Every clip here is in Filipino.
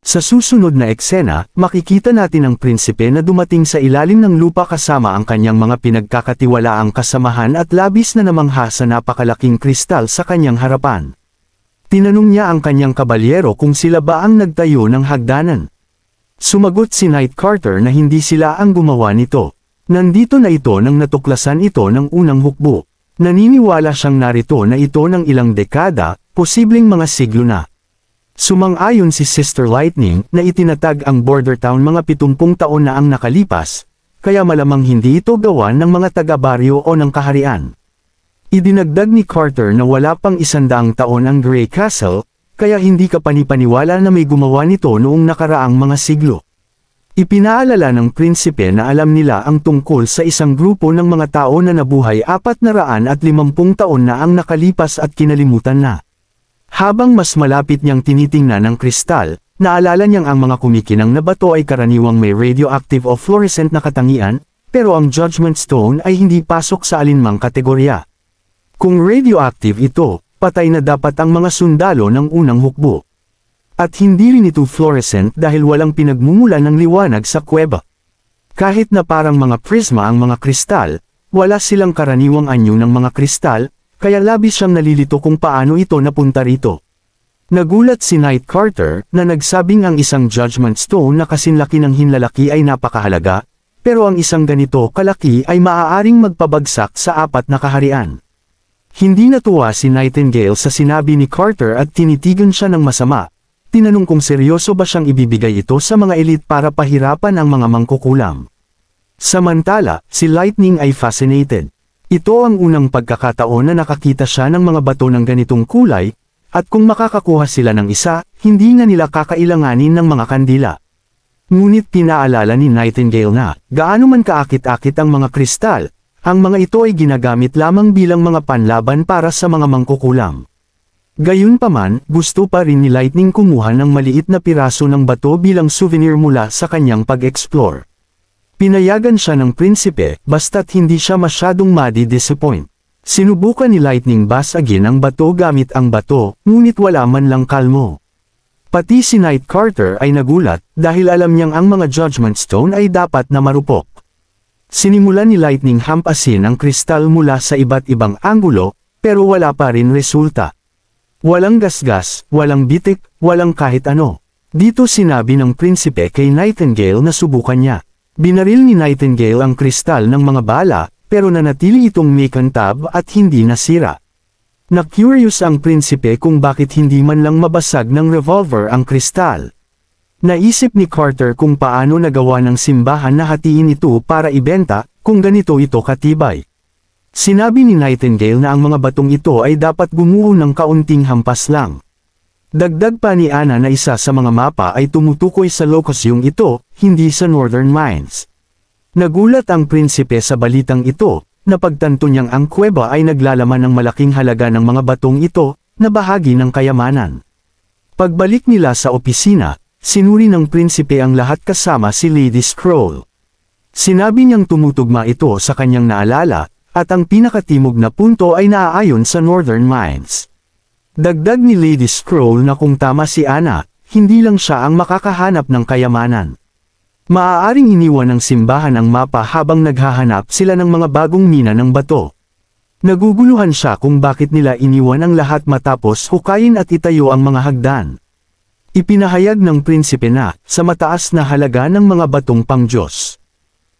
Sa susunod na eksena, makikita natin ang prinsipe na dumating sa ilalim ng lupa kasama ang kanyang mga pinagkakatiwalaang kasamahan at labis na namangha sa napakalaking kristal sa kanyang harapan. Tinanong niya ang kanyang kabalyero kung sila ba ang nagtayo ng hagdanan. Sumagot si Knight Carter na hindi sila ang gumawa nito. Nandito na ito nang natuklasan ito ng unang hukbo. Naniniwala siyang narito na ito ng ilang dekada, posibleng mga siglo na. Sumang-ayon si Sister Lightning na itinatag ang border town mga 70 taon na ang nakalipas, kaya malamang hindi ito gawa ng mga taga-baryo o ng kaharian. Idinagdag ni Carter na wala pang 100 taon ang Grey Castle, kaya hindi ka panipaniwala na may gumawa nito noong nakaraang mga siglo. Ipinaalala ng prinsipe na alam nila ang tungkol sa isang grupo ng mga tao na nabuhay 450 taon na ang nakalipas at kinalimutan na. Habang mas malapit niyang tinitingnan ang kristal, naalala niyang ang mga kumikinang na bato ay karaniwang may radioactive o fluorescent na katangian, pero ang Judgment Stone ay hindi pasok sa alinmang kategorya. Kung radioactive ito, patay na dapat ang mga sundalo ng unang hukbo. At hindi rin ito fluorescent dahil walang pinagmumula ng liwanag sa kuweba. Kahit na parang mga prisma ang mga kristal, wala silang karaniwang anyo ng mga kristal, kaya labis siyang nalilito kung paano ito napunta rito. Nagulat si Knight Carter na nagsabing ang isang Judgment Stone na kasinlaki ng hinlalaki ay napakahalaga, pero ang isang ganito kalaki ay maaaring magpabagsak sa 4 na kaharian. Hindi natuwa si Nightingale sa sinabi ni Carter at tinitigan siya ng masama. Tinanong kung seryoso ba siyang ibibigay ito sa mga elite para pahirapan ang mga mangkukulam. Samantala, si Lightning ay fascinated. Ito ang unang pagkakataon na nakakita siya ng mga bato ng ganitong kulay, at kung makakakuha sila ng isa, hindi na nila kakailanganin ng mga kandila. Ngunit pinaalala ni Nightingale na, gaano man kaakit-akit ang mga kristal, ang mga ito ay ginagamit lamang bilang mga panlaban para sa mga mangkukulam. Gayunpaman, gusto pa rin ni Lightning kumuha ng maliit na piraso ng bato bilang souvenir mula sa kanyang pag-explore. Pinayagan siya ng prinsipe, basta't hindi siya masyadong madi-disappoint. Sinubukan ni Lightning basagin ang bato gamit ang bato, ngunit wala man lang kalmo. Pati si Knight Carter ay nagulat, dahil alam niyang ang mga Judgment Stone ay dapat na marupok. Sinimulan ni Lightning hampasin ang kristal mula sa iba't ibang anggulo, pero wala pa rin resulta. Walang gasgas, walang bitik, walang kahit ano. Dito sinabi ng prinsipe kay Nightingale na subukan niya. Binaril ni Nightingale ang kristal ng mga bala, pero nanatili itong may kantab at hindi nasira. Na-curious ang prinsipe kung bakit hindi man lang mabasag ng revolver ang kristal. Naisip ni Carter kung paano nagawa ng simbahan na hatiin ito para ibenta, kung ganito ito katibay. Sinabi ni Nightingale na ang mga batong ito ay dapat gumuho ng kaunting hampas lang. Dagdag pa ni Anna na isa sa mga mapa ay tumutukoy sa lokasyong ito, hindi sa Northern Mines. Nagulat ang prinsipe sa balitang ito, na pagtanto niyang ang kuweba ay naglalaman ng malaking halaga ng mga batong ito, na bahagi ng kayamanan. Pagbalik nila sa opisina, sinuri ng prinsipe ang lahat kasama si Lady Scroll. Sinabi niyang tumutugma ito sa kanyang naalala, at ang pinakatimog na punto ay naaayon sa Northern Mines. Dagdag ni Lady Scroll na kung tama si Anna, hindi lang siya ang makakahanap ng kayamanan. Maaaring iniwan ng simbahan ang mapa habang naghahanap sila ng mga bagong mina ng bato. Naguguluhan siya kung bakit nila iniwan ang lahat matapos hukayin at itayo ang mga hagdan. Ipinahayag ng prinsipe na, sa mataas na halaga ng mga batong pang-Diyos.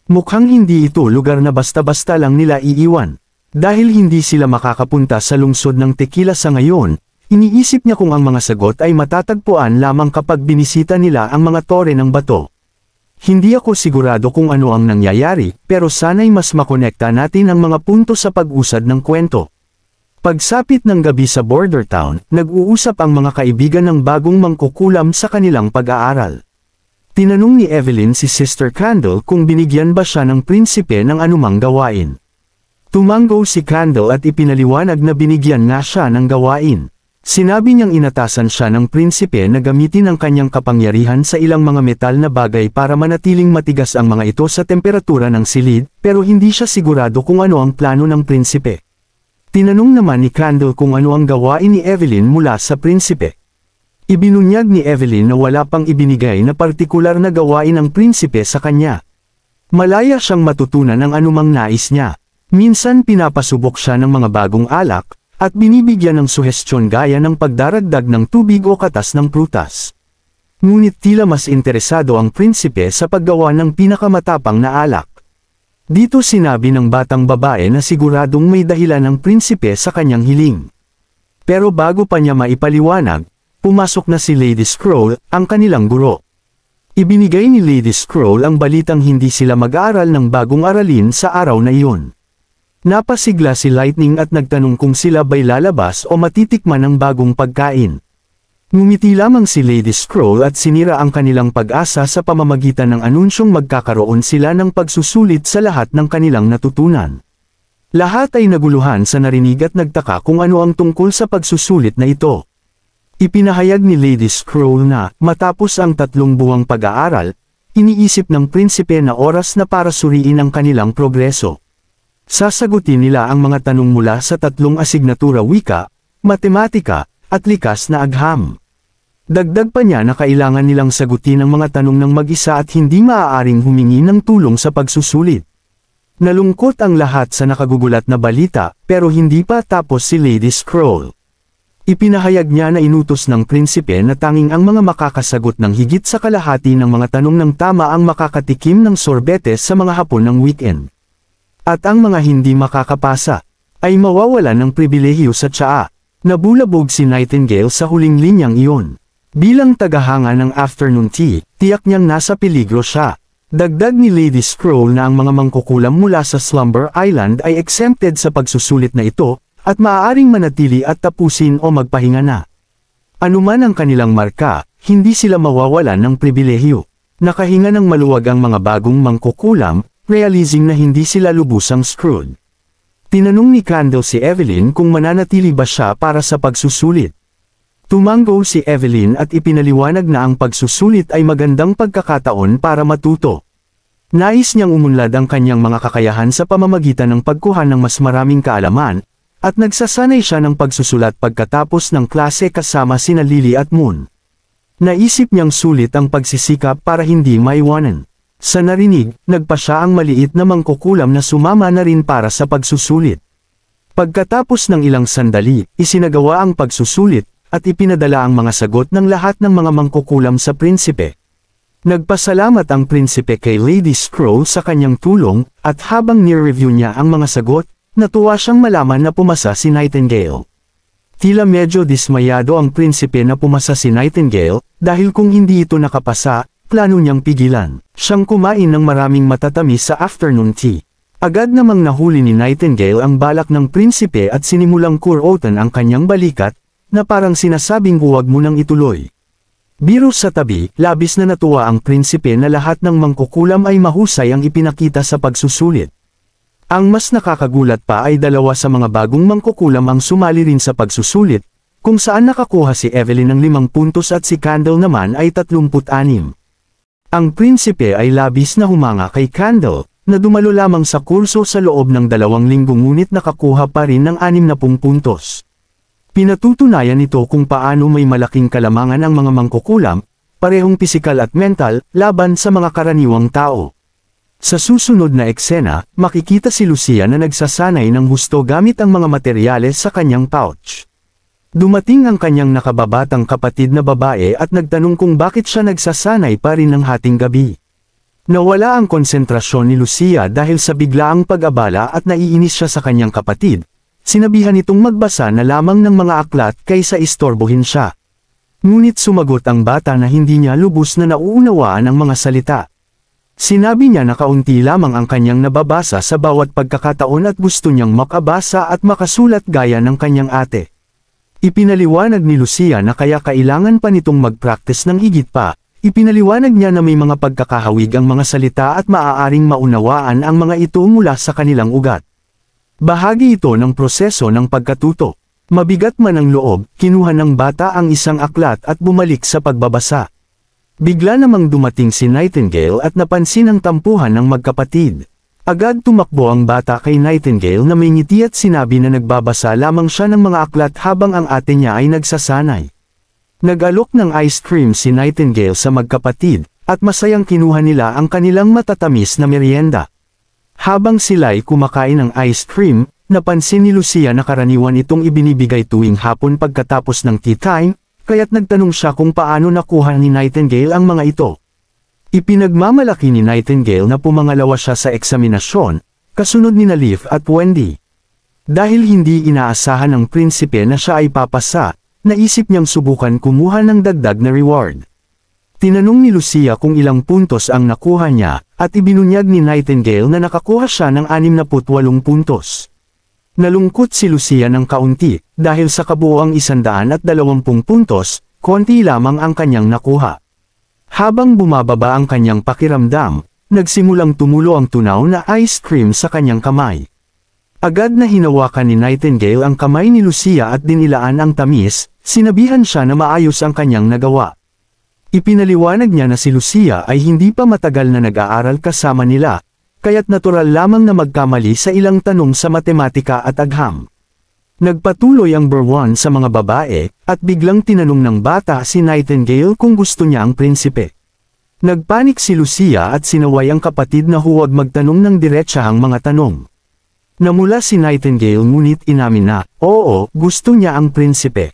Mukhang hindi ito lugar na basta-basta lang nila iiwan. Dahil hindi sila makakapunta sa lungsod ng Tequila sa ngayon, iniisip niya kung ang mga sagot ay matatagpuan lamang kapag binisita nila ang mga tore ng bato. Hindi ako sigurado kung ano ang nangyayari, pero sana'y mas makonekta natin ang mga punto sa pag-usad ng kwento. Pagsapit ng gabi sa border town, nag-uusap ang mga kaibigan ng bagong mangkukulam sa kanilang pag-aaral. Tinanong ni Evelyn si Sister Candle kung binigyan ba siya ng prinsipe ng anumang gawain. Tumango si Candle at ipinaliwanag na binigyan nga siya ng gawain. Sinabi niyang inatasan siya ng prinsipe na gamitin ang kanyang kapangyarihan sa ilang mga metal na bagay para manatiling matigas ang mga ito sa temperatura ng silid, pero hindi siya sigurado kung ano ang plano ng prinsipe. Tinanong naman ni Candle kung ano ang gawain ni Evelyn mula sa prinsipe. Ibinunyag ni Evelyn na wala pang ibinigay na partikular na gawain ng prinsipe sa kanya. Malaya siyang matutunan ng anumang nais niya. Minsan pinapasubok siya ng mga bagong alak, at binibigyan ng suhestyon gaya ng pagdaragdag ng tubig o katas ng prutas. Ngunit tila mas interesado ang prinsipe sa paggawa ng pinakamatapang na alak. Dito sinabi ng batang babae na siguradong may dahilan ng prinsipe sa kanyang hiling. Pero bago pa niya maipaliwanag, pumasok na si Lady Scroll, ang kanilang guro. Ibinigay ni Lady Scroll ang balitang hindi sila mag-aaral ng bagong aralin sa araw na iyon. Napasigla si Lightning at nagtanong kung sila ba'y lalabas o matitikman ng bagong pagkain. Ngumiti lamang si Lady Scroll at sinira ang kanilang pag-asa sa pamamagitan ng anunsyong magkakaroon sila ng pagsusulit sa lahat ng kanilang natutunan. Lahat ay naguluhan sa narinig at nagtaka kung ano ang tungkol sa pagsusulit na ito. Ipinahayag ni Lady Scroll na, matapos ang 3 buwang pag-aaral, iniisip ng prinsipe na oras na para suriin ang kanilang progreso. Sasagutin nila ang mga tanong mula sa 3 asignatura wika, matematika, at likas na agham. Dagdag pa niya na kailangan nilang sagutin ang mga tanong ng mag-isa at hindi maaaring humingi ng tulong sa pagsusulit. Nalungkot ang lahat sa nakagugulat na balita, pero hindi pa tapos si Lady Scroll. Ipinahayag niya na inutos ng prinsipe na tanging ang mga makakasagot ng higit sa kalahati ng mga tanong ng tama ang makakatikim ng sorbetes sa mga hapon ng weekend. At ang mga hindi makakapasa, ay mawawalan ng pribilehiyo sa tsaa. Nabulabog si Nightingale sa huling linyang iyon. Bilang tagahanga ng afternoon tea, tiyak niyang nasa peligro siya. Dagdag ni Lady Scroll na ang mga mangkukulam mula sa Slumber Island ay exempted sa pagsusulit na ito, at maaaring manatili at tapusin o magpahinga na. Anuman ang kanilang marka, hindi sila mawawalan ng pribilehiyo. Nakahinga ng maluwag ang mga bagong mangkukulam, realizing na hindi sila lubusang screwed. Tinanong ni Candle si Evelyn kung mananatili ba siya para sa pagsusulit. Tumango si Evelyn at ipinaliwanag na ang pagsusulit ay magandang pagkakataon para matuto. Nais niyang umunlad ang kanyang mga kakayahan sa pamamagitan ng pagkuha ng mas maraming kaalaman, at nagsasanay siya ng pagsusulat pagkatapos ng klase kasama sina Lily at Moon. Naisip niyang sulit ang pagsisikap para hindi maiwanan. Sa narinig, nagpa siya ang maliit na mangkukulam na sumama na rin para sa pagsusulit. Pagkatapos ng ilang sandali, isinagawa ang pagsusulit, at ipinadala ang mga sagot ng lahat ng mga mangkukulam sa prinsipe. Nagpasalamat ang prinsipe kay Lady Scroll sa kanyang tulong, at habang nire-review niya ang mga sagot, natuwa siyang malaman na pumasa si Nightingale. Tila medyo dismayado ang prinsipe na pumasa si Nightingale, dahil kung hindi ito nakapasa, plano niyang pigilan siyang kumain ng maraming matatamis sa afternoon tea. Agad namang nahuli ni Nightingale ang balak ng prinsipe at sinimulang kurotan ang kanyang balikat, na parang sinasabing huwag mo nang ituloy. Biro sa tabi, labis na natuwa ang prinsipe na lahat ng mangkukulam ay mahusay ang ipinakita sa pagsusulit. Ang mas nakakagulat pa ay 2 sa mga bagong mangkukulam ang sumali rin sa pagsusulit, kung saan nakakuha si Evelyn ng 5 puntos at si Candle naman ay 36. Ang prinsipe ay labis na humanga kay Candle, na dumalo lamang sa kurso sa loob ng 2 linggo ngunit nakakuha pa rin ng 60 puntos. Pinatutunayan ito kung paano may malaking kalamangan ang mga mangkukulam, parehong pisikal at mental, laban sa mga karaniwang tao. Sa susunod na eksena, makikita si Lucia na nagsasanay ng husto gamit ang mga materyales sa kanyang pouch. Dumating ang kanyang nakababatang kapatid na babae at nagtanong kung bakit siya nagsasanay pa rin ng hating gabi. Nawala ang konsentrasyon ni Lucia dahil sa biglaang pag-abala at naiinis siya sa kanyang kapatid. Sinabihan itong magbasa na lamang ng mga aklat kaysa istorbohin siya. Ngunit sumagot ang bata na hindi niya lubos na nauunawaan ang mga salita. Sinabi niya na kaunti lamang ang kanyang nababasa sa bawat pagkakataon at gusto niyang makabasa at makasulat gaya ng kanyang ate. Ipinaliwanag ni Lucia na kaya kailangan pa nitong mag-practice ng higit pa. Ipinaliwanag niya na may mga pagkakahawig ang mga salita at maaaring maunawaan ang mga ito mula sa kanilang ugat. Bahagi ito ng proseso ng pagkatuto. Mabigat man ang loob, kinuha ng bata ang isang aklat at bumalik sa pagbabasa. Bigla namang dumating si Nightingale at napansin ang tampuhan ng magkapatid. Agad tumakbo ang bata kay Nightingale na may ngiti at sinabi na nagbabasa lamang siya ng mga aklat habang ang ate niya ay nagsasanay. Nag-alok ng ice cream si Nightingale sa magkapatid, at masayang kinuha nila ang kanilang matatamis na merienda. Habang sila'y kumakain ng ice cream, napansin ni Lucia na karaniwan itong ibinibigay tuwing hapon pagkatapos ng tea time, kaya't nagtanong siya kung paano nakuha ni Nightingale ang mga ito. Ipinagmamalaki ni Nightingale na pumangalawa siya sa eksaminasyon, kasunod ni Leaf at Wendy. Dahil hindi inaasahan ng prinsipe na siya ay papasa, naisip niyang subukan kumuha ng dagdag na reward. Tinanong ni Lucia kung ilang puntos ang nakuha niya, at ibinunyag ni Nightingale na nakakuha siya ng 68 puntos. Nalungkot si Lucia ng kaunti, dahil sa kabuoang 120 puntos, konti lamang ang kanyang nakuha. Habang bumababa ang kanyang pakiramdam, nagsimulang tumulo ang tunaw na ice cream sa kanyang kamay. Agad na hinawakan ni Nightingale ang kamay ni Lucia at dinilaan ang tamis, sinabihan siya na maayos ang kanyang nagawa. Ipinaliwanag niya na si Lucia ay hindi pa matagal na nag-aaral kasama nila, kaya't natural lamang na magkamali sa ilang tanong sa matematika at agham. Nagpatuloy ang Berwan sa mga babae, at biglang tinanong ng bata si Nightingale kung gusto niya ang prinsipe. Nagpanik si Lucia at sinaway ang kapatid na huwag magtanong ng diretsahang mga tanong. Namula si Nightingale ngunit inamin na, oo, gusto niya ang prinsipe.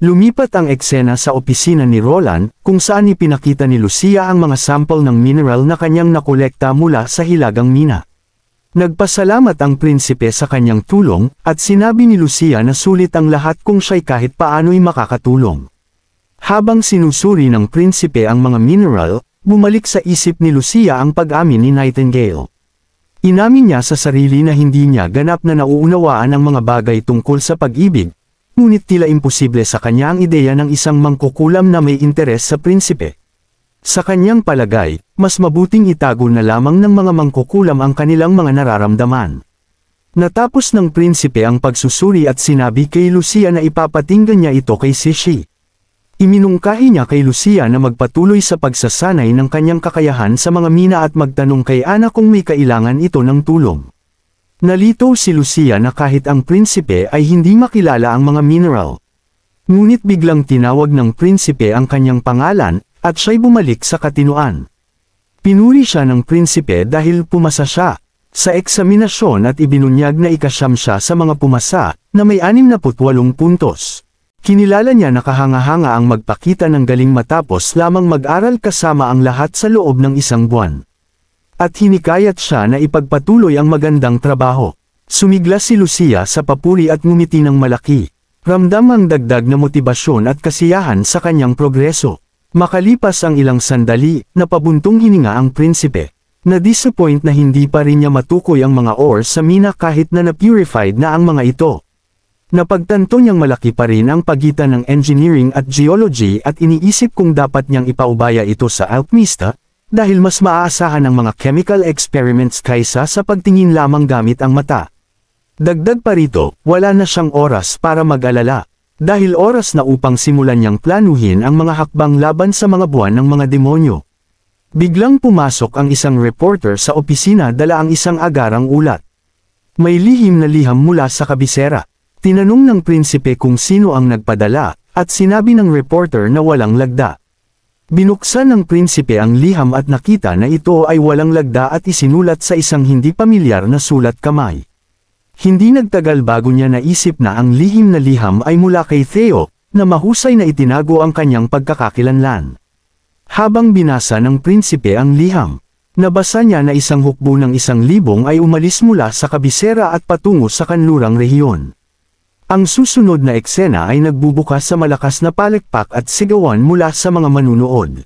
Lumipat ang eksena sa opisina ni Roland, kung saan ipinakita ni Lucia ang mga sample ng mineral na kanyang nakolekta mula sa hilagang mina. Nagpasalamat ang prinsipe sa kanyang tulong, at sinabi ni Lucia na sulit ang lahat kung siya'y kahit paano'y makakatulong. Habang sinusuri ng prinsipe ang mga mineral, bumalik sa isip ni Lucia ang pag-amin ni Nightingale. Inamin niya sa sarili na hindi niya ganap na nauunawaan ang mga bagay tungkol sa pag-ibig, ngunit tila imposible sa kanya ang ideya ng isang mangkukulam na may interes sa prinsipe. Sa kanyang palagay, mas mabuting itago na lamang ng mga mangkukulam ang kanilang mga nararamdaman. Natapos ng prinsipe ang pagsusuri at sinabi kay Lucia na ipapatinggan niya ito kay Cixi. Iminungkahi niya kay Lucia na magpatuloy sa pagsasanay ng kanyang kakayahan sa mga mina at magtanong kay Ana kung may kailangan ito ng tulong. Nalito si Lucia na kahit ang prinsipe ay hindi makilala ang mga mineral. Ngunit biglang tinawag ng prinsipe ang kanyang pangalan, at siya'y bumalik sa katinuan. Pinuri siya ng prinsipe dahil pumasa siya sa eksaminasyon at ibinunyag na ikasyam siya sa mga pumasa, na may 68 puntos. Kinilala niya na kahanga-hanga ang magpakita ng galing matapos lamang mag-aral kasama ang lahat sa loob ng isang buwan. At hinikayat siya na ipagpatuloy ang magandang trabaho. Sumigla si Lucia sa papuri at ngumiti ng malaki. Ramdam ang dagdag na motibasyon at kasiyahan sa kanyang progreso. Makalipas ang ilang sandali, napabuntong hininga ang prinsipe. Na-disappoint na hindi pa rin niya matukoy ang mga ores sa mina kahit na na-purified na ang mga ito. Napagtanto niyang malaki pa rin ang pagitan ng engineering at geology at iniisip kung dapat niyang ipaubaya ito sa alchemista, dahil mas maaasahan ang mga chemical experiments kaysa sa pagtingin lamang gamit ang mata. Dagdag pa rito, wala na siyang oras para mag-alala, dahil oras na upang simulan niyang planuhin ang mga hakbang laban sa mga buwan ng mga demonyo. Biglang pumasok ang isang reporter sa opisina dala ang isang agarang ulat. May lihim na liham mula sa kabisera. Tinanong ng prinsipe kung sino ang nagpadala, at sinabi ng reporter na walang lagda. Binuksan ng prinsipe ang liham at nakita na ito ay walang lagda at isinulat sa isang hindi pamilyar na sulat kamay. Hindi nagtagal bago niya naisip na ang lihim na liham ay mula kay Theo, na mahusay na itinago ang kanyang pagkakakilanlan. Habang binasa ng prinsipe ang liham, nabasa niya na isang hukbo ng 1,000 ay umalis mula sa kabisera at patungo sa kanlurang rehiyon. Ang susunod na eksena ay nagbubukas sa malakas na palakpak at sigawan mula sa mga manunood.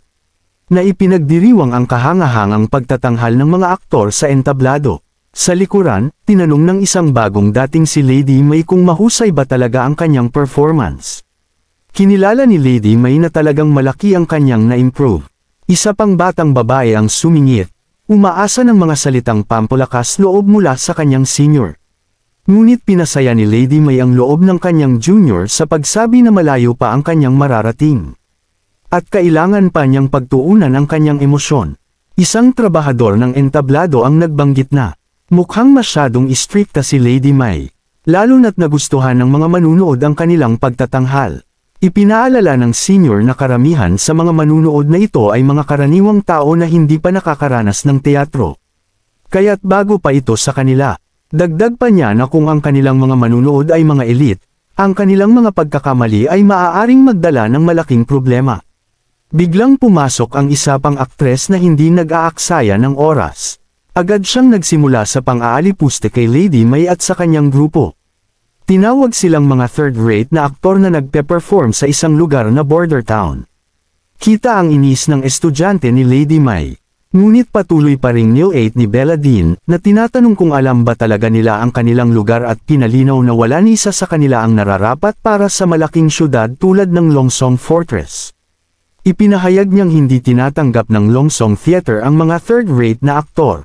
Na ipinagdiriwang ang kahangahangang pagtatanghal ng mga aktor sa entablado. Sa likuran, tinanong ng isang bagong dating si Lady May kung mahusay ba talaga ang kanyang performance. Kinilala ni Lady May na talagang malaki ang kanyang na-improve. Isa pang batang babae ang sumingit, umaasa ng mga salitang pampalakas loob mula sa kanyang senior. Ngunit pinasaya ni Lady May ang loob ng kanyang junior sa pagsabi na malayo pa ang kanyang mararating. At kailangan pa niyang pagtuunan ang kanyang emosyon. Isang trabahador ng entablado ang nagbanggit na, mukhang masyadong istrikta si Lady May. Lalo na't nagustuhan ng mga manunood ang kanilang pagtatanghal. Ipinaalala ng senior na karamihan sa mga manunood na ito ay mga karaniwang tao na hindi pa nakakaranas ng teatro. Kaya't bago pa ito sa kanila. Dagdag pa niya na kung ang kanilang mga manunood ay mga elite, ang kanilang mga pagkakamali ay maaaring magdala ng malaking problema. Biglang pumasok ang isa pang aktres na hindi nag-aaksaya ng oras. Agad siyang nagsimula sa pang-aalipuste kay Lady May at sa kanyang grupo. Tinawag silang mga third-rate na aktor na nagpe-perform sa isang lugar na border town. Kita ang inis ng estudyante ni Lady May. Ngunit patuloy pa ring nil-8 ni Bella Dean na tinatanong kung alam ba talaga nila ang kanilang lugar at pinalinaw na wala ni isa sa kanila ang nararapat para sa malaking syudad tulad ng Longsong Fortress. Ipinahayag niyang hindi tinatanggap ng Longsong Theater ang mga third-rate na aktor.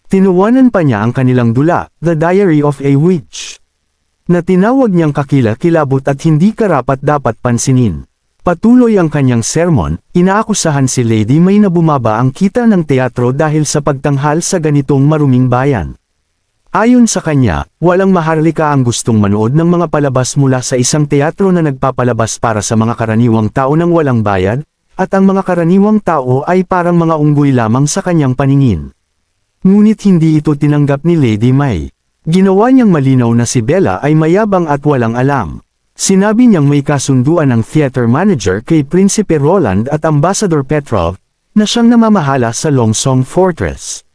Tinuwanan pa niya ang kanilang dula, The Diary of a Witch, na tinawag niyang kakila-kilabot at hindi karapat-dapat pansinin. Patuloy ang kanyang sermon, inaakusahan si Lady May na bumaba ang kita ng teatro dahil sa pagtanghal sa ganitong maruming bayan. Ayon sa kanya, walang maharlika ang gustong manood ng mga palabas mula sa isang teatro na nagpapalabas para sa mga karaniwang tao ng walang bayad, at ang mga karaniwang tao ay parang mga unggoy lamang sa kanyang paningin. Ngunit hindi ito tinanggap ni Lady May. Ginawa niyang malinaw na si Bella ay mayabang at walang alam. Sinabi niyang may kasunduan ng theater manager kay Prinsipe Roland at Ambassador Petrov, na siyang namamahala sa Longsong Fortress.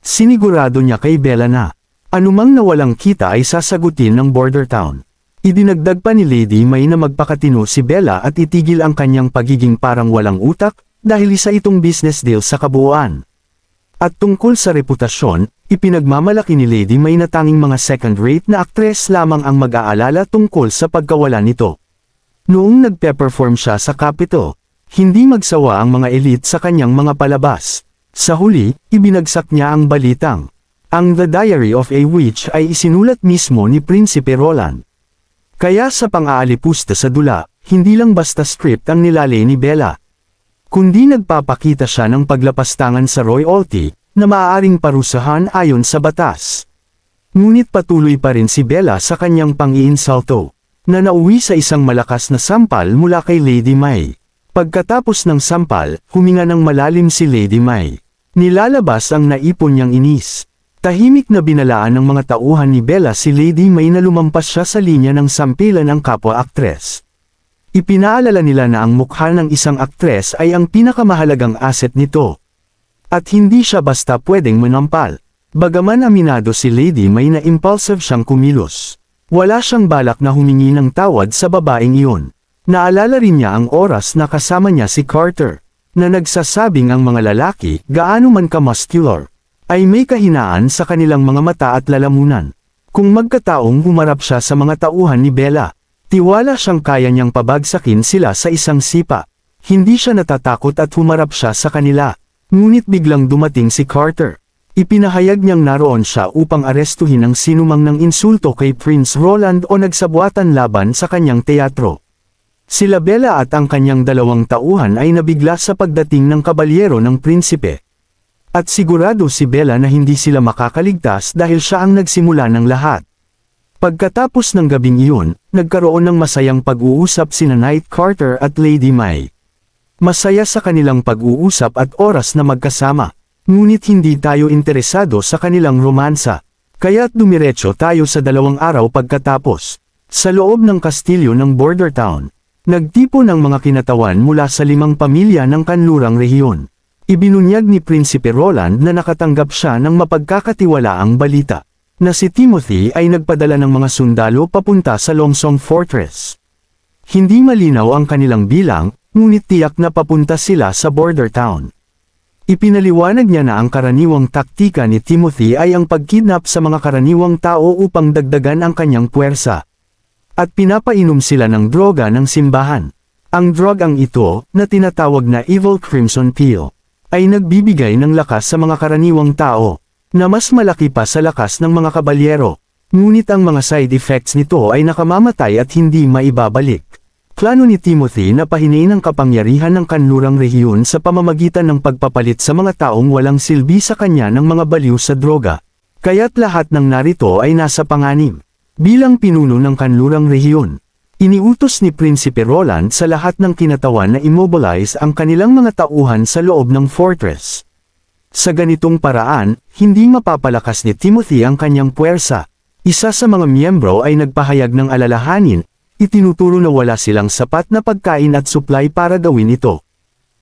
Sinigurado niya kay Bella na, anumang nawalang kita ay sasagutin ng border town. Idinagdag pa ni Lady May na magpakatino si Bella at itigil ang kanyang pagiging parang walang utak, dahil isa itong business deal sa kabuuan. At tungkol sa reputasyon, ipinagmamalaki ni Lady May na tanging mga second-rate na aktres lamang ang mag-aalala tungkol sa pagkawala nito. Noong nagpe-perform siya sa Capitol, hindi magsawa ang mga elite sa kanyang mga palabas. Sa huli, ibinagsak niya ang balitang. Ang The Diary of a Witch ay isinulat mismo ni Prinsipe Roland. Kaya sa pang-aalipusta sa dula, hindi lang basta script ang nilalay ni Bella, kundi nagpapakita siya ng paglapastangan sa royalty, na maaaring parusahan ayon sa batas. Ngunit patuloy pa rin si Bella sa kanyang pang-iinsulto, na nauwi sa isang malakas na sampal mula kay Lady May. Pagkatapos ng sampal, huminga ng malalim si Lady May. Nilalabas ang naipon niyang inis. Tahimik na binalaan ng mga tauhan ni Bella si Lady May na lumampas siya sa linya ng sampilan ng kapwa-aktres. Ipinaalala nila na ang mukha ng isang aktres ay ang pinakamahalagang asset nito. At hindi siya basta pwedeng manampal. Bagaman aminado si Lady May na impulsive siyang kumilos. Wala siyang balak na humingi ng tawad sa babaeng iyon. Naalala rin niya ang oras na kasama niya si Carter, na nagsasabing ang mga lalaki, gaano man ka-muscular, ay may kahinaan sa kanilang mga mata at lalamunan. Kung magkataong humarap siya sa mga tauhan ni Bella, tiwala siyang kaya niyang pabagsakin sila sa isang sipa. Hindi siya natatakot at humarap siya sa kanila. Ngunit biglang dumating si Carter. Ipinahayag niyang naroon siya upang arestuhin ang sinumang ng insulto kay Prince Roland o nagsabuatan laban sa kanyang teatro. Sila Bella at ang kanyang dalawang tauhan ay nabigla sa pagdating ng kabalyero ng prinsipe. At sigurado si Bella na hindi sila makakaligtas dahil siya ang nagsimula ng lahat. Pagkatapos ng gabing iyon, nagkaroon ng masayang pag-uusap sina Knight Carter at Lady May. Masaya sa kanilang pag-uusap at oras na magkasama, ngunit hindi tayo interesado sa kanilang romansa. Kaya't dumiretso tayo sa 2 araw pagkatapos. Sa loob ng kastilyo ng border town, nagtipon ng mga kinatawan mula sa 5 pamilya ng kanlurang rehiyon. Ibinunyag ni Prinsipe Roland na nakatanggap siya ng mapagkakatiwalaang balita, na si Timothy ay nagpadala ng mga sundalo papunta sa Longsong Fortress. Hindi malinaw ang kanilang bilang, ngunit tiyak na papunta sila sa border town. Ipinaliwanag niya na ang karaniwang taktika ni Timothy ay ang pagkidnap sa mga karaniwang tao upang dagdagan ang kanyang puwersa. At pinapainom sila ng droga ng simbahan. Ang drogang ito, na tinatawag na Evil Crimson Pill, ay nagbibigay ng lakas sa mga karaniwang tao, na mas malaki pa sa lakas ng mga kabalyero. Ngunit ang mga side effects nito ay nakamamatay at hindi maibabalik. Plano ni Timothy na pahinain ang kapangyarihan ng kanlurang rehiyon sa pamamagitan ng pagpapalit sa mga taong walang silbi sa kanya ng mga baliw sa droga. Kaya't lahat ng narito ay nasa panganib. Bilang pinuno ng kanlurang rehiyon, Iniutos ni Prinsipe Roland sa lahat ng kinatawan na immobilize ang kanilang mga tauhan sa loob ng fortress. Sa ganitong paraan, hindi mapapalakas ni Timothy ang kanyang puwersa. Isa sa mga miyembro ay nagpahayag ng alalahanin, itinuturo na wala silang sapat na pagkain at supply para gawin ito.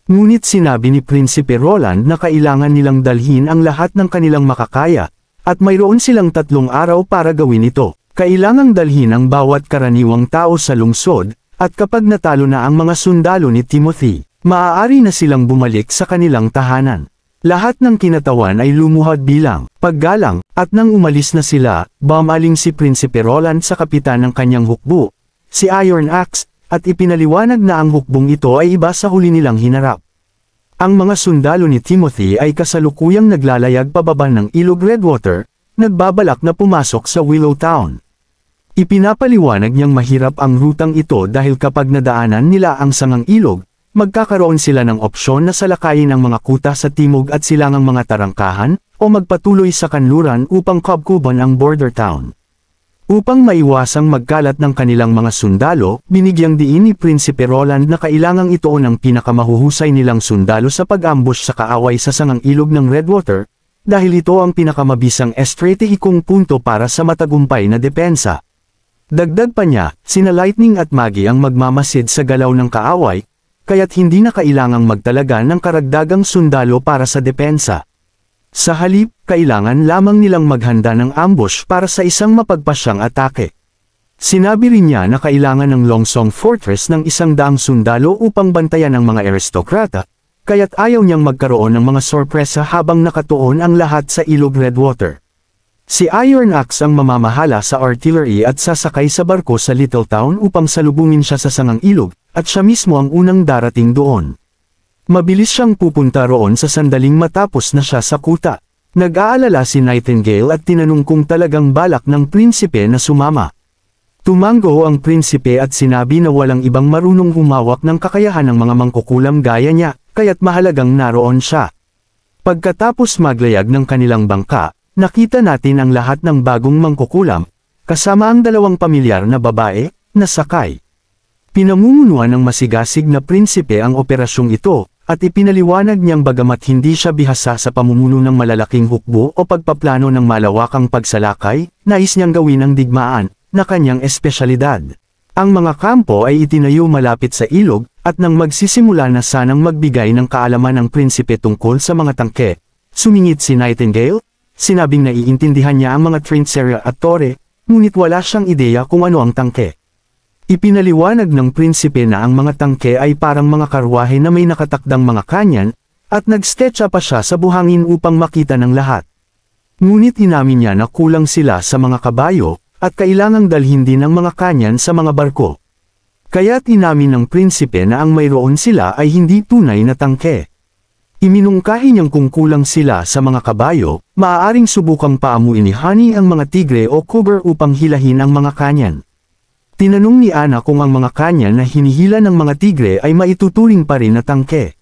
Ngunit sinabi ni Prinsipe Roland na kailangan nilang dalhin ang lahat ng kanilang makakaya, at mayroon silang 3 araw para gawin ito. Kailangang dalhin ang bawat karaniwang tao sa lungsod, at kapag natalo na ang mga sundalo ni Timothy, maaari na silang bumalik sa kanilang tahanan. Lahat ng kinatawan ay lumuhad bilang paggalang, at nang umalis na sila, bumaling si Prinsipe Roland sa kapitan ng kanyang hukbo, si Iron Axe, at ipinaliwanag na ang hukbong ito ay iba sa huli nilang hinarap. Ang mga sundalo ni Timothy ay kasalukuyang naglalayag pababa ng ilog Redwater, nagbabalak na pumasok sa Willow Town. Ipinapaliwanag niyang mahirap ang rutang ito dahil kapag nadaanan nila ang sangang ilog, magkakaroon sila ng opsyon na salakayin ang mga kuta sa timog at silangang mga tarangkahan, o magpatuloy sa kanluran upang kabkuban ang border town. Upang maiwasang magkalat ng kanilang mga sundalo, binigyang diin ni Prinsipe Roland na kailangang ituon ang pinakamahuhusay nilang sundalo sa pag-ambush sa kaaway sa sangang ilog ng Redwater, dahil ito ang pinakamabisang estratehikong punto para sa matagumpay na depensa. Dagdag pa niya, sina Lightning at Maggie ang magmamasid sa galaw ng kaaway, kaya't hindi na kailangang magtalaga ng karagdagang sundalo para sa depensa. Sa halip, kailangan lamang nilang maghanda ng ambush para sa isang mapagpasyang atake. Sinabi rin niya na kailangan ng Longsong Fortress ng 100 sundalo upang bantayan ang mga aristokrata, kaya't ayaw niyang magkaroon ng mga sorpresa habang nakatuon ang lahat sa ilog Redwater. Si Iron Axe ang mamamahala sa artillery at sasakay sa barko sa Little Town upang salubungin siya sa sangang ilog, at siya mismo ang unang darating doon. Mabilis siyang pupunta roon sa sandaling matapos na siya sa kuta. Nag-aalala si Nightingale at tinanong kung talagang balak ng prinsipe na sumama. Tumango ang prinsipe at sinabi na walang ibang marunong humawak ng kakayahan ng mga mangkukulam gaya niya, kaya't mahalagang naroon siya. Pagkatapos maglayag ng kanilang bangka, nakita natin ang lahat ng bagong mangkukulam, kasama ang 2 pamilyar na babae, na sakay. Pinamumunuan ng masigasig na prinsipe ang operasyong ito, at ipinaliwanag niyang bagamat hindi siya bihasa sa pamumuno ng malalaking hukbo o pagpaplano ng malawakang pagsalakay, nais niyang gawin ang digmaan, na kanyang espesyalidad. Ang mga kampo ay itinayo malapit sa ilog, at nang magsisimula na sanang magbigay ng kaalaman ng prinsipe tungkol sa mga tangke, sumingit si Nightingale. Sinabing naiintindihan niya ang mga trinchera at tore, ngunit wala siyang ideya kung ano ang tangke. Ipinaliwanag ng prinsipe na ang mga tangke ay parang mga karwahe na may nakatakdang mga kanyan, at nagsketsa pa siya sa buhangin upang makita ng lahat. Ngunit inamin niya na kulang sila sa mga kabayo, at kailangang dalhin din ang mga kanyan sa mga barko. Kaya't inamin ng prinsipe na ang mayroon sila ay hindi tunay na tangke. Iminungkahi niyang kung kulang sila sa mga kabayo, maaaring subukang paamuin ni Honey ang mga tigre o cougar upang hilahin ang mga kanyan. Tinanong ni Anna kung ang mga kanyan na hinihila ng mga tigre ay maituturing pa rin na tangke.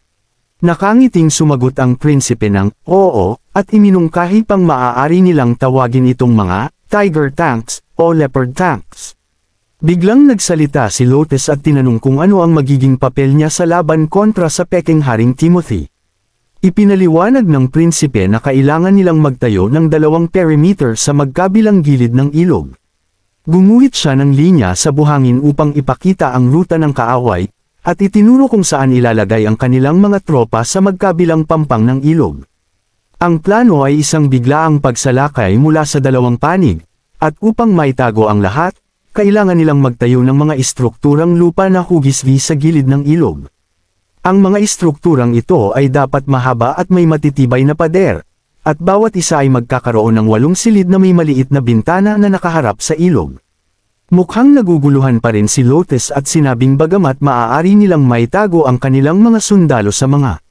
Nakangiting sumagot ang prinsipe ng oo, at iminungkahi pang maaari nilang tawagin itong mga tiger tanks o leopard tanks. Biglang nagsalita si Lotus at tinanong kung ano ang magiging papel niya sa laban kontra sa Peking Haring Timothy. Ipinaliwanag ng prinsipe na kailangan nilang magtayo ng 2 perimeter sa magkabilang gilid ng ilog. Gumuhit siya ng linya sa buhangin upang ipakita ang ruta ng kaaway, at itinuro kung saan ilalagay ang kanilang mga tropa sa magkabilang pampang ng ilog. Ang plano ay isang biglaang pagsalakay mula sa 2 panig, at upang maitago ang lahat, kailangan nilang magtayo ng mga istrukturang lupa na hugisgi sa gilid ng ilog. Ang mga istrukturang ito ay dapat mahaba at may matitibay na pader, at bawat isa ay magkakaroon ng 8 silid na may maliit na bintana na nakaharap sa ilog. Mukhang naguguluhan pa rin si Lotus at sinabing bagamat maaari nilang maitago ang kanilang mga sundalo sa mga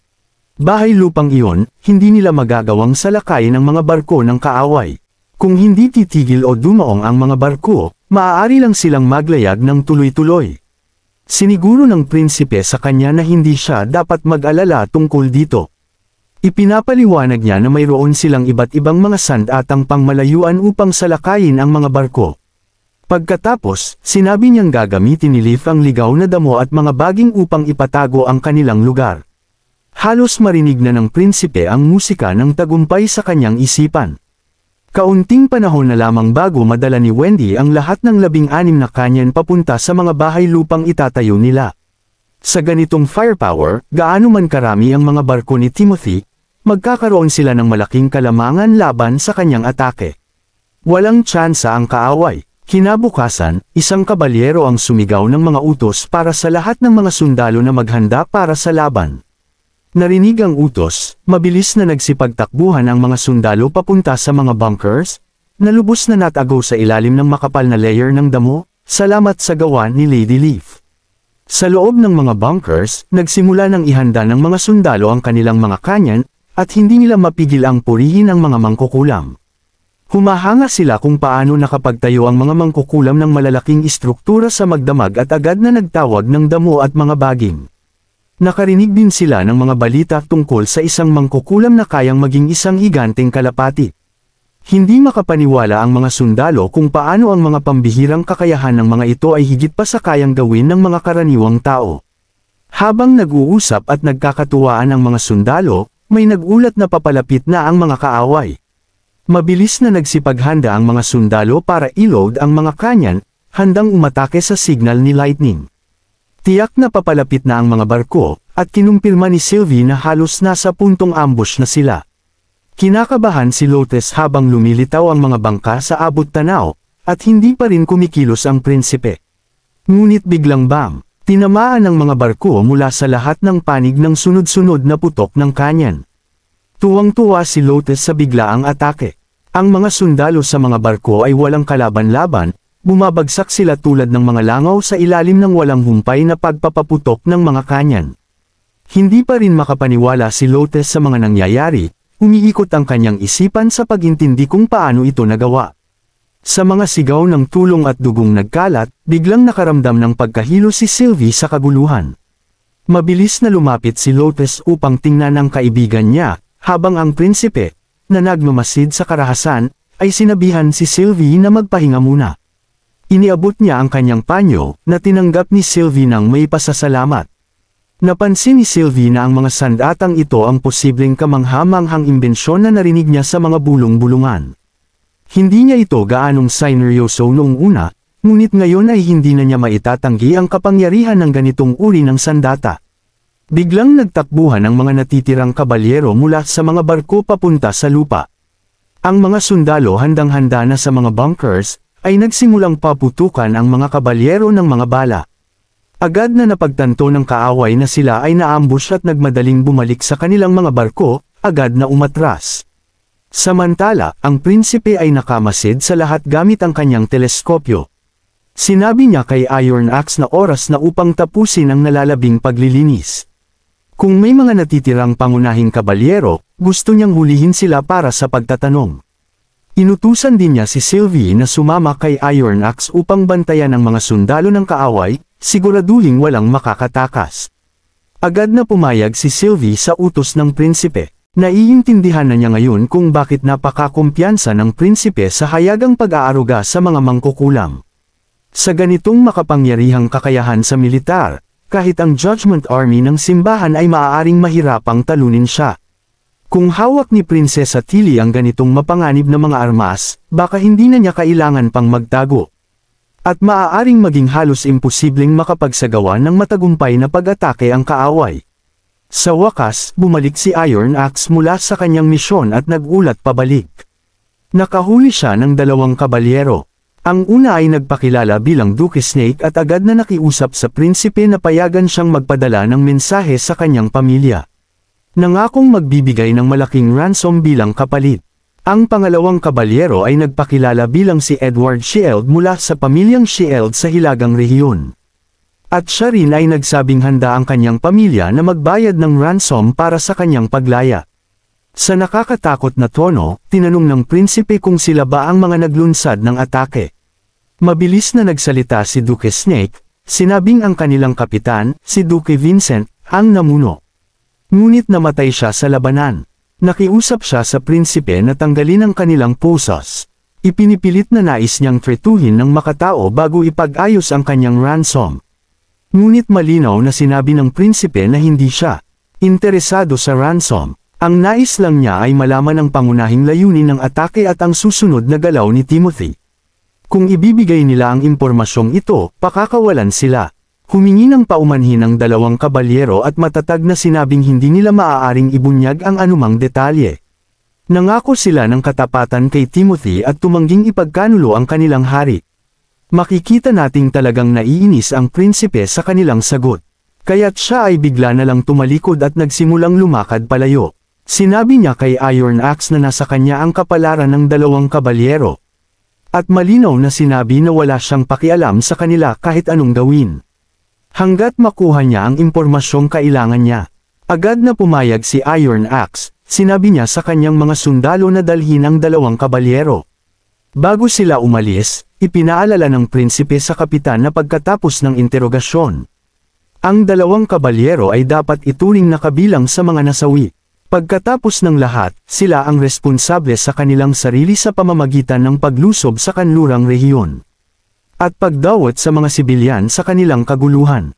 bahay lupang iyon, hindi nila magagawang salakayin ang mga barko ng kaaway. Kung hindi titigil o dumaong ang mga barko, maaari lang silang maglayag ng tuloy-tuloy. Siniguro ng prinsipe sa kanya na hindi siya dapat mag-alala tungkol dito. Ipinapaliwanag niya na mayroon silang iba't ibang mga sandatang pangmalayuan upang salakayin ang mga barko. Pagkatapos, sinabi niyang gagamitin ni Leaf ang ligaw na damo at mga baging upang ipatago ang kanilang lugar. Halos marinig na ng prinsipe ang musika ng tagumpay sa kanyang isipan. Kaunting panahon na lamang bago madala ni Wendy ang lahat ng 16 na kanyan papunta sa mga bahay lupang itatayo nila. Sa ganitong firepower, gaano man karami ang mga barko ni Timothy, magkakaroon sila ng malaking kalamangan laban sa kanyang atake. Walang tsansa ang kaaway. Kinabukasan, isang kabalyero ang sumigaw ng mga utos para sa lahat ng mga sundalo na maghanda para sa laban. Narinig ang utos, mabilis na nagsipagtakbuhan ang mga sundalo papunta sa mga bunkers, na lubos na natago sa ilalim ng makapal na layer ng damo, salamat sa gawa ni Lady Leaf. Sa loob ng mga bunkers, nagsimula ng ihanda ng mga sundalo ang kanilang mga kanyan, at hindi nila mapigil ang purihin ang mga mangkukulam. Humahanga sila kung paano nakapagtayo ang mga mangkukulam ng malalaking istruktura sa magdamag at agad na nagtawag ng damo at mga baging. Nakarinig din sila ng mga balita tungkol sa isang mangkukulam na kayang maging isang higanteng kalapati. Hindi makapaniwala ang mga sundalo kung paano ang mga pambihirang kakayahan ng mga ito ay higit pa sa kayang gawin ng mga karaniwang tao. Habang nag-uusap at nagkakatuwaan ang mga sundalo, may nagulat na papalapit na ang mga kaaway. Mabilis na nagsipaghanda ang mga sundalo para i-load ang mga kanyan, handang umatake sa signal ni Lightning. Tiyak na papalapit na ang mga barko, at kinumpirma ni Sylvie na halos nasa puntong ambush na sila. Kinakabahan si Lotus habang lumilitaw ang mga bangka sa abot tanaw, at hindi pa rin kumikilos ang prinsipe. Ngunit biglang bang, tinamaan ang mga barko mula sa lahat ng panig ng sunod-sunod na putok ng kanyan. Tuwang-tuwa si Lotus sa biglaang atake. Ang mga sundalo sa mga barko ay walang kalaban-laban, bumabagsak sila tulad ng mga langaw sa ilalim ng walang humpay na pagpapaputok ng mga kanyan. Hindi pa rin makapaniwala si Lotus sa mga nangyayari, umiikot ang kanyang isipan sa pagintindi kung paano ito nagawa. Sa mga sigaw ng tulong at dugong nagkalat, biglang nakaramdam ng pagkahilo si Sylvie sa kaguluhan. Mabilis na lumapit si Lotus upang tingnan ang kaibigan niya, habang ang prinsipe, na nagmamasid sa karahasan, ay sinabihan si Sylvie na magpahinga muna. Iniabot niya ang kanyang panyo, na tinanggap ni Sylvie ng may pasasalamat. Napansin ni Sylvie na ang mga sandatang ito ang posibleng kamangha-manghang imbensyon na narinig niya sa mga bulong-bulungan. Hindi niya ito gaanong sineryoso noong una, ngunit ngayon ay hindi na niya maitatanggi ang kapangyarihan ng ganitong uri ng sandata. Biglang nagtakbuhan ang mga natitirang kabalyero mula sa mga barko papunta sa lupa. Ang mga sundalo handang-handa na sa mga bunkers, ay nagsimulang paputukan ang mga kabalyero ng mga bala. Agad na napagtanto ng kaaway na sila ay naambush at nagmadaling bumalik sa kanilang mga barko, agad na umatras. Samantala, ang prinsipe ay nakamasid sa lahat gamit ang kanyang teleskopyo. Sinabi niya kay Iron Axe na oras na upang tapusin ang nalalabing paglilinis. Kung may mga natitirang pangunahing kabalyero, gusto niyang hulihin sila para sa pagtatanong. Inutusan din niya si Sylvie na sumama kay Iron Axe upang bantayan ang mga sundalo ng kaaway, siguraduhin walang makakatakas. Agad na pumayag si Sylvie sa utos ng prinsipe. Naiintindihan na niya ngayon kung bakit napakakumpiyansa ng prinsipe sa hayagang pag-aaruga sa mga mangkukulam. Sa ganitong makapangyarihang kakayahan sa militar, kahit ang Judgment Army ng simbahan ay maaaring mahirapang talunin siya. Kung hawak ni Prinsesa Tilly ang ganitong mapanganib na mga armas, baka hindi na niya kailangan pang magtago. At maaaring maging halos imposibleng makapagsagawa ng matagumpay na pag-atake ang kaaway. Sa wakas, bumalik si Iron Axe mula sa kanyang misyon at nag-ulat pabalik. Nakahuli siya ng 2 kabalyero. Ang una ay nagpakilala bilang Duke Snake at agad na nakiusap sa prinsipe na payagan siyang magpadala ng mensahe sa kanyang pamilya. Nangakong magbibigay ng malaking ransom bilang kapalit. Ang pangalawang kabalyero ay nagpakilala bilang si Edward Shield mula sa pamilyang Shield sa Hilagang Rehiyon. At siya rin ay nagsabing handa ang kanyang pamilya na magbayad ng ransom para sa kanyang paglaya. Sa nakakatakot na tono, tinanong ng prinsipe kung sila ba ang mga naglunsad ng atake. Mabilis na nagsalita si Duke Snake, sinabing ang kanilang kapitan, si Duke Vincent, ang namuno. Ngunit namatay siya sa labanan. Nakiusap siya sa prinsipe na tanggalin ang kanilang pusos. Ipinipilit na nais niyang tretuhin ng makatao bago ipag-ayos ang kanyang ransom. Ngunit malinaw na sinabi ng prinsipe na hindi siya interesado sa ransom. Ang nais lang niya ay malaman ang pangunahing layunin ng atake at ang susunod na galaw ni Timothy. Kung ibibigay nila ang impormasyong ito, pakakawalan sila. Humingi ng paumanhin ang dalawang kabalyero at matatag na sinabing hindi nila maaaring ibunyag ang anumang detalye. Nangako sila ng katapatan kay Timothy at tumangging ipagkanulo ang kanilang hari. Makikita nating talagang naiinis ang prinsipe sa kanilang sagot. Kaya't siya ay bigla na lang tumalikod at nagsimulang lumakad palayo. Sinabi niya kay Iron Axe na nasa kanya ang kapalaran ng dalawang kabalyero. At malinaw na sinabi na wala siyang pakialam sa kanila kahit anong gawin. Hanggat makuha niya ang impormasyong kailangan niya. Agad na pumayag si Iron Axe. Sinabi niya sa kanyang mga sundalo na dalhin ang dalawang kabalyero. Bago sila umalis, ipinaalala ng prinsipe sa kapitan na pagkatapos ng interogasyon, ang dalawang kabalyero ay dapat ituring na kabilang sa mga nasawi. Pagkatapos ng lahat, sila ang responsable sa kanilang sarili sa pamamagitan ng paglusob sa kanlurang rehiyon at pagdawat sa mga sibilyan sa kanilang kaguluhan.